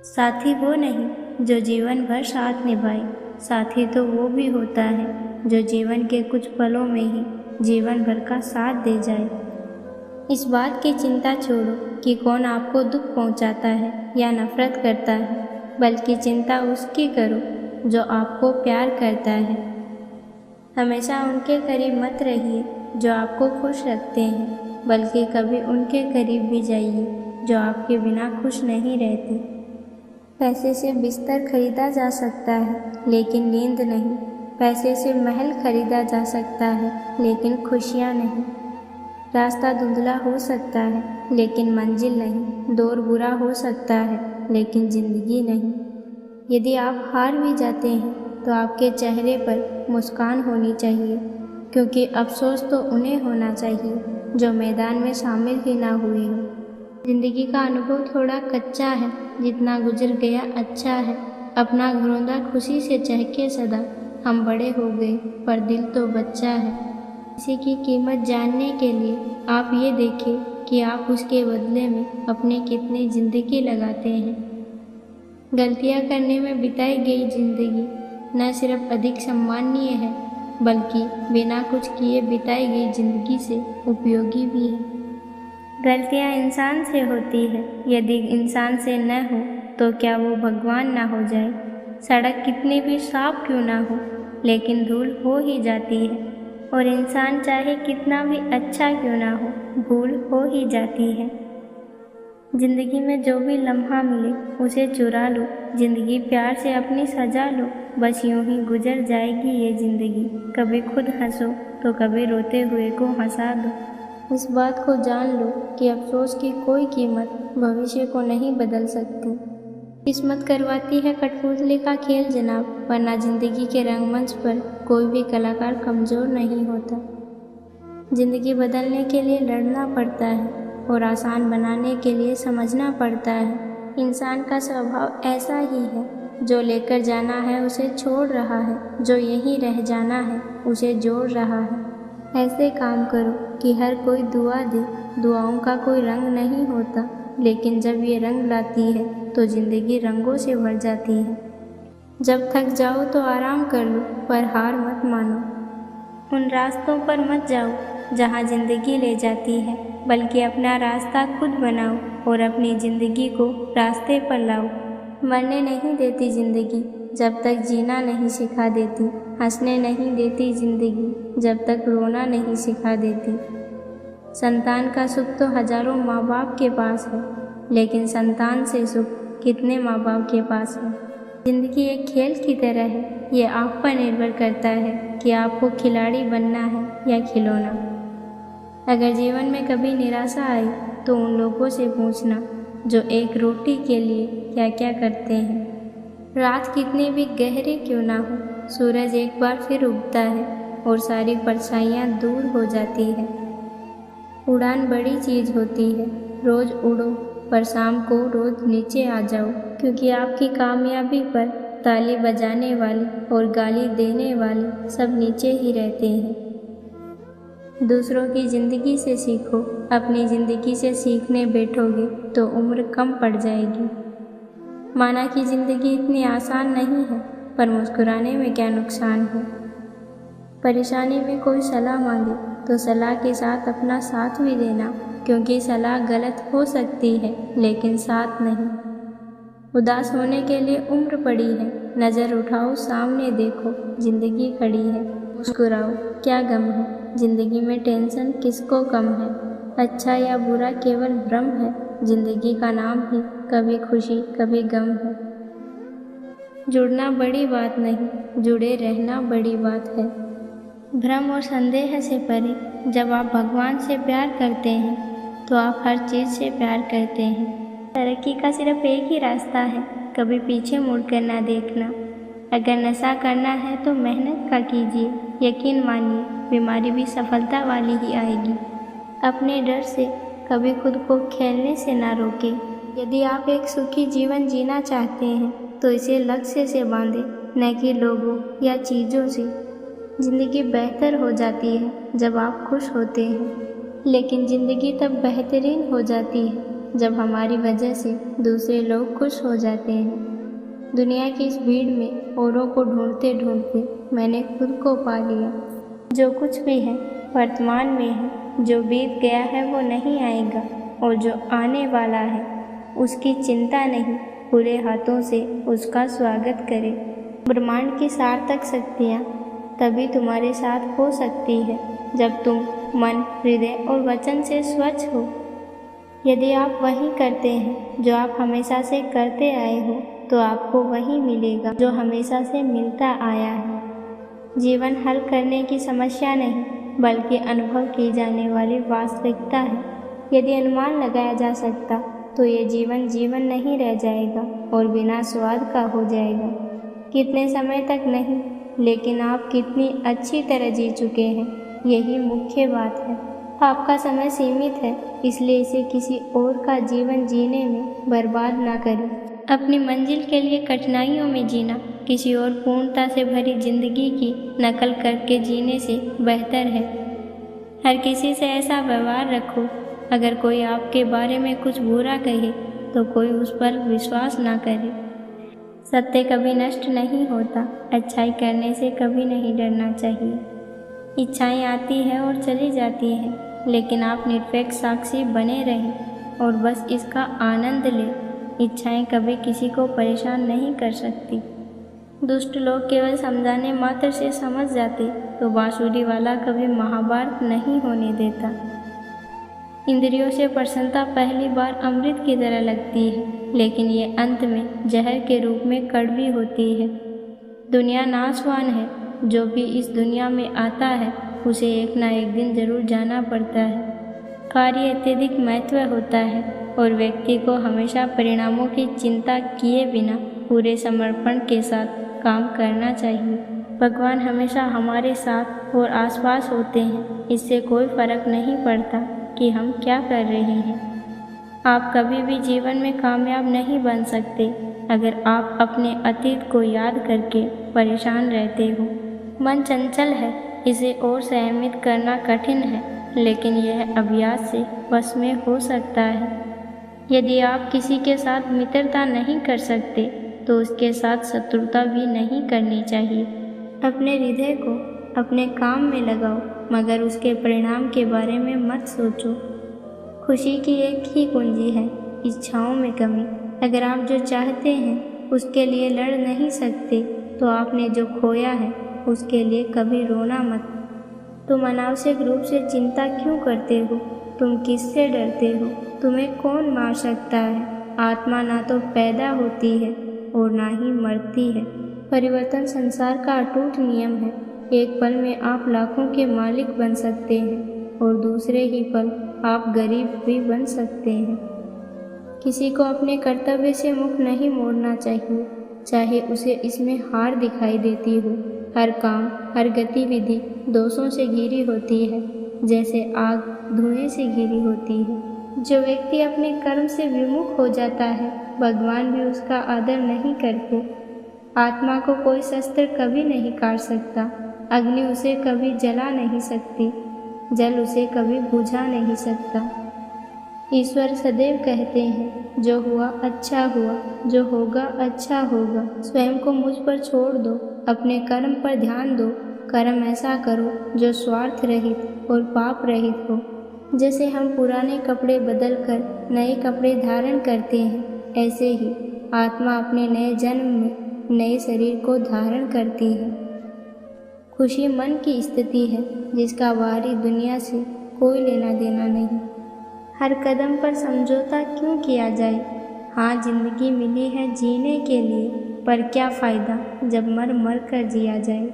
साथी वो नहीं जो जीवन भर साथ निभाए, साथी तो वो भी होता है जो जीवन के कुछ पलों में ही जीवन भर का साथ दे जाए। इस बात की चिंता छोड़ो कि कौन आपको दुख पहुंचाता है या नफरत करता है, बल्कि चिंता उसकी करो जो आपको प्यार करता है। हमेशा उनके करीब मत रहिए जो आपको खुश रखते हैं, बल्कि कभी उनके करीब भी जाइए जो आपके बिना खुश नहीं रहते। पैसे से बिस्तर खरीदा जा सकता है लेकिन नींद नहीं। पैसे से महल खरीदा जा सकता है लेकिन खुशियाँ नहीं। रास्ता धुंधला हो सकता है लेकिन मंजिल नहीं। दौर बुरा हो सकता है लेकिन ज़िंदगी नहीं। यदि आप हार भी जाते हैं तो आपके चेहरे पर मुस्कान होनी चाहिए, क्योंकि अफसोस तो उन्हें होना चाहिए जो मैदान में शामिल ही ना हुए हों। ज़िंदगी का अनुभव थोड़ा कच्चा है, जितना गुजर गया अच्छा है। अपना घरौंदा खुशी से चहके सदा, हम बड़े हो गए पर दिल तो बच्चा है। किसी की कीमत जानने के लिए आप ये देखें कि आप उसके बदले में अपनी कितनी ज़िंदगी लगाते हैं। गलतियाँ करने में बिताई गई ज़िंदगी न सिर्फ अधिक सम्माननीय है, बल्कि बिना कुछ किए बिताई गई ज़िंदगी से उपयोगी भी है। गलतियाँ इंसान से होती है, यदि इंसान से न हो तो क्या वो भगवान ना हो जाए। सड़क कितनी भी साफ क्यों ना हो, लेकिन धूल हो ही जाती है, और इंसान चाहे कितना भी अच्छा क्यों ना हो, भूल हो ही जाती है। ज़िंदगी में जो भी लम्हा मिले उसे चुरा लो, ज़िंदगी प्यार से अपनी सजा लो। बस यूं ही गुजर जाएगी ये ज़िंदगी, कभी खुद हंसो तो कभी रोते हुए को हंसा दो। इस बात को जान लो कि अफसोस की कोई कीमत भविष्य को नहीं बदल सकती। किस्मत करवाती है कठपुतली का खेल जनाब, वरना ज़िंदगी के रंगमंच पर कोई भी कलाकार कमज़ोर नहीं होता। ज़िंदगी बदलने के लिए लड़ना पड़ता है और आसान बनाने के लिए समझना पड़ता है। इंसान का स्वभाव ऐसा ही है, जो लेकर जाना है उसे छोड़ रहा है, जो यहीं रह जाना है उसे जोड़ रहा है। ऐसे काम करो कि हर कोई दुआ दे। दुआओं का कोई रंग नहीं होता, लेकिन जब ये रंग लाती है तो ज़िंदगी रंगों से भर जाती है। जब थक जाओ तो आराम कर लो, पर हार मत मानो। उन रास्तों पर मत जाओ जहाँ ज़िंदगी ले जाती है, बल्कि अपना रास्ता खुद बनाओ और अपनी ज़िंदगी को रास्ते पर लाओ। मरने नहीं देती ज़िंदगी जब तक जीना नहीं सिखा देती। हंसने नहीं देती ज़िंदगी जब तक रोना नहीं सिखा देती। संतान का सुख तो हजारों माँ बाप के पास है, लेकिन संतान से सुख कितने माँ बाप के पास है। ज़िंदगी एक खेल की तरह है, ये आप पर निर्भर करता है कि आपको खिलाड़ी बनना है या खिलौना। अगर जीवन में कभी निराशा आई तो उन लोगों से पूछना जो एक रोटी के लिए क्या क्या करते हैं। रात कितनी भी गहरी क्यों ना हो, सूरज एक बार फिर उगता है और सारी परछाइयाँ दूर हो जाती है। उड़ान बड़ी चीज़ होती है, रोज़ उड़ो पर शाम को रोज़ नीचे आ जाओ, क्योंकि आपकी कामयाबी पर ताली बजाने वाले और गाली देने वाले सब नीचे ही रहते हैं। दूसरों की ज़िंदगी से सीखो, अपनी ज़िंदगी से सीखने बैठोगे तो उम्र कम पड़ जाएगी। माना कि ज़िंदगी इतनी आसान नहीं है, पर मुस्कुराने में क्या नुकसान है। परेशानी में कोई सलाह मांगे तो सलाह के साथ अपना साथ भी देना, क्योंकि सलाह गलत हो सकती है लेकिन साथ नहीं। उदास होने के लिए उम्र पड़ी है, नज़र उठाओ सामने देखो, ज़िंदगी खड़ी है। मुस्कुराओ, क्या गम है, ज़िंदगी में टेंशन किसको कम है। अच्छा या बुरा केवल भ्रम है, ज़िंदगी का नाम ही कभी खुशी कभी गम है। जुड़ना बड़ी बात नहीं, जुड़े रहना बड़ी बात है। भ्रम और संदेह से परे जब आप भगवान से प्यार करते हैं तो आप हर चीज़ से प्यार करते हैं। तरक्की का सिर्फ एक ही रास्ता है, कभी पीछे मुड़कर ना देखना। अगर नशा करना है तो मेहनत का कीजिए, यकीन मानिए बीमारी भी सफलता वाली ही आएगी। अपने डर से कभी खुद को खेलने से ना रोकें। यदि आप एक सुखी जीवन जीना चाहते हैं तो इसे लक्ष्य से बांधें, न कि लोगों या चीज़ों से। ज़िंदगी बेहतर हो जाती है जब आप खुश होते हैं, लेकिन ज़िंदगी तब बेहतरीन हो जाती है जब हमारी वजह से दूसरे लोग खुश हो जाते हैं। दुनिया की इस भीड़ में औरों को ढूंढते ढूंढते मैंने खुद को पा लिया। जो कुछ भी है वर्तमान में है, जो बीत गया है वो नहीं आएगा, और जो आने वाला है उसकी चिंता नहीं, पूरे हाथों से उसका स्वागत करें। ब्रह्मांड की सार्थक शक्तियाँ तभी तुम्हारे साथ हो सकती है जब तुम मन, हृदय और वचन से स्वच्छ हो। यदि आप वही करते हैं जो आप हमेशा से करते आए हो, तो आपको वही मिलेगा जो हमेशा से मिलता आया है। जीवन हल करने की समस्या नहीं, बल्कि अनुभव की जाने वाली वास्तविकता है। यदि अनुमान लगाया जा सकता तो ये जीवन जीवन नहीं रह जाएगा और बिना स्वाद का हो जाएगा। कितने समय तक नहीं, लेकिन आप कितनी अच्छी तरह जी चुके हैं, यही मुख्य बात है। आपका समय सीमित है, इसलिए इसे किसी और का जीवन जीने में बर्बाद ना करें। अपनी मंजिल के लिए कठिनाइयों में जीना किसी और पूर्णता से भरी जिंदगी की नकल करके जीने से बेहतर है। हर किसी से ऐसा व्यवहार रखो, अगर कोई आपके बारे में कुछ बुरा कहे तो कोई उस पर विश्वास ना करे। सत्य कभी नष्ट नहीं होता, अच्छाई करने से कभी नहीं डरना चाहिए। इच्छाएं आती हैं और चली जाती हैं, लेकिन आप निरपेक्ष साक्षी बने रहें और बस इसका आनंद लें। इच्छाएं कभी किसी को परेशान नहीं कर सकती। दुष्ट लोग केवल समझाने मात्र से समझ जाते तो बांसुरी वाला कभी महाभारत नहीं होने देता। इंद्रियों से प्रसन्नता पहली बार अमृत की तरह लगती है, लेकिन ये अंत में जहर के रूप में कड़वी होती है। दुनिया नाशवान है, जो भी इस दुनिया में आता है उसे एक ना एक दिन जरूर जाना पड़ता है। कार्य अत्यधिक महत्व होता है और व्यक्ति को हमेशा परिणामों की चिंता किए बिना पूरे समर्पण के साथ काम करना चाहिए। भगवान हमेशा हमारे साथ और आसपास होते हैं, इससे कोई फर्क नहीं पड़ता कि हम क्या कर रहे हैं। आप कभी भी जीवन में कामयाब नहीं बन सकते अगर आप अपने अतीत को याद करके परेशान रहते हो। मन चंचल है, इसे और संयमित करना कठिन है, लेकिन यह अभ्यास से वश में हो सकता है। यदि आप किसी के साथ मित्रता नहीं कर सकते तो उसके साथ शत्रुता भी नहीं करनी चाहिए। अपने हृदय को अपने काम में लगाओ, मगर उसके परिणाम के बारे में मत सोचो। खुशी की एक ही कुंजी है, इच्छाओं में कमी। अगर आप जो चाहते हैं उसके लिए लड़ नहीं सकते तो आपने जो खोया है उसके लिए कभी रोना मत। तुम अनावश्यक रूप से चिंता क्यों करते हो? तुम किससे डरते हो? तुम्हें कौन मार सकता है? आत्मा ना तो पैदा होती है और ना ही मरती है। परिवर्तन संसार का अटूट नियम है। एक पल में आप लाखों के मालिक बन सकते हैं और दूसरे ही पल आप गरीब भी बन सकते हैं। किसी को अपने कर्तव्य से मुख नहीं मोड़ना चाहिए, चाहे उसे इसमें हार दिखाई देती हो। हर काम, हर गतिविधि दोषों से घिरी होती है, जैसे आग धुएं से घिरी होती है। जो व्यक्ति अपने कर्म से विमुख हो जाता है, भगवान भी उसका आदर नहीं करते। आत्मा को कोई शस्त्र कभी नहीं काट सकता, अग्नि उसे कभी जला नहीं सकती, जल उसे कभी बुझा नहीं सकता। ईश्वर सदैव कहते हैं, जो हुआ अच्छा हुआ, जो होगा अच्छा होगा। स्वयं को मुझ पर छोड़ दो, अपने कर्म पर ध्यान दो। कर्म ऐसा करो जो स्वार्थ रहित और पाप रहित हो। जैसे हम पुराने कपड़े बदलकर नए कपड़े धारण करते हैं, ऐसे ही आत्मा अपने नए जन्म में नए शरीर को धारण करती है। खुशी मन की स्थिति है जिसका बाहरी दुनिया से कोई लेना देना नहीं। हर कदम पर समझौता क्यों किया जाए? हाँ, जिंदगी मिली है जीने के लिए, पर क्या फ़ायदा जब मर मर कर जिया जाए।